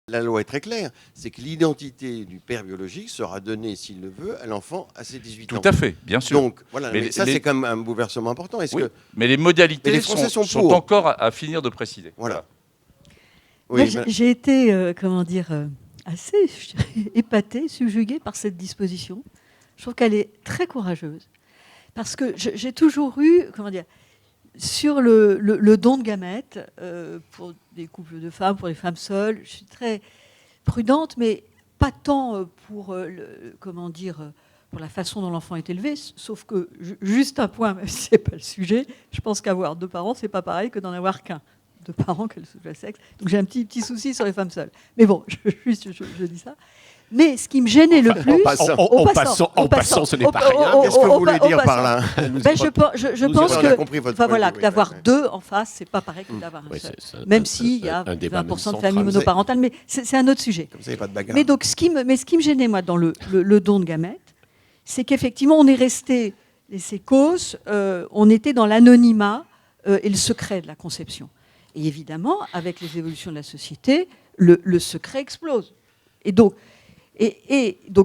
La loi est très claire, c'est que l'identité du père biologique sera donnée, s'il le veut, à l'enfant à ses 18 ans. Tout à fait, bien sûr. Donc, voilà, mais ça, c'est quand même un bouleversement important. Oui, mais les modalités les Français sont sont encore à finir de préciser. Voilà. Oui, j'ai été, assez épatée, subjuguée par cette disposition. Je trouve qu'elle est très courageuse. Parce que j'ai toujours eu, sur le don de gamètes, pour des couples de femmes, pour les femmes seules, je suis très prudente, mais pas tant pour, pour la façon dont l'enfant est élevé, sauf que, juste un point, même si ce n'est pas le sujet, je pense qu'avoir 2 parents, ce n'est pas pareil que d'en avoir qu'un. 2 parents, quel soit le sexe. Donc j'ai un petit souci sur les femmes seules. Mais bon, je dis ça. Mais ce qui me gênait le plus... En passant, ce n'est pas rien. Qu'est-ce que vous voulez dire par là? Je pense que d'avoir 2 en face, c'est pas pareil que d'avoir un seul. Même s'il y a 20% de familles monoparentales, mais c'est un autre sujet. Comme ça, il n'y a pas de bagarre. Mais donc, ce qui me gênait, moi, dans le don de gamètes, c'est qu'effectivement, on est resté, laissé cause, on était dans l'anonymat et le secret de la conception. Et évidemment, avec les évolutions de la société, le secret explose. Et donc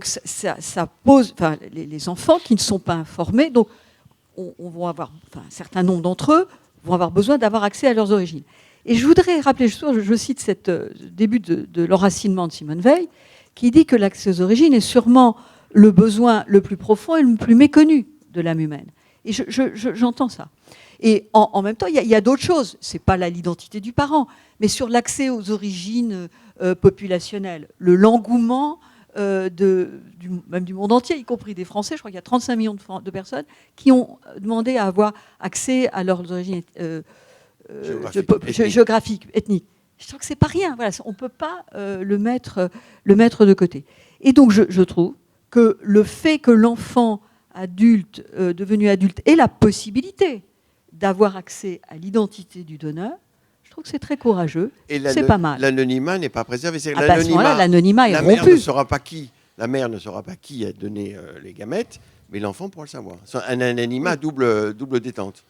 ça pose, les enfants qui ne sont pas informés, donc on va avoir, un certain nombre d'entre eux vont avoir besoin d'avoir accès à leurs origines. Et je voudrais rappeler, je cite cette début de l'enracinement de Simone Veil, qui dit que l'accès aux origines est sûrement le besoin le plus profond et le plus méconnu de l'âme humaine. Et j'entends ça. Et en même temps, il y a d'autres choses. Ce n'est pas l'identité du parent, mais sur l'accès aux origines populationnelles, l'engouement même du monde entier, y compris des Français. Je crois qu'il y a 35 millions de personnes qui ont demandé à avoir accès à leurs origines géographiques, ethniques. Je trouve que ce n'est pas rien. Voilà, on ne peut pas le mettre de côté. Et donc, je trouve que le fait que l'enfant adulte, devenu adulte, ait la possibilité d'avoir accès à l'identité du donneur, je trouve que c'est très courageux. C'est pas mal. L'anonymat n'est pas préservé. À ce moment-là, l'anonymat est rompu. La mère ne saura pas qui a donné les gamètes, mais l'enfant pourra le savoir. Un anonymat double détente.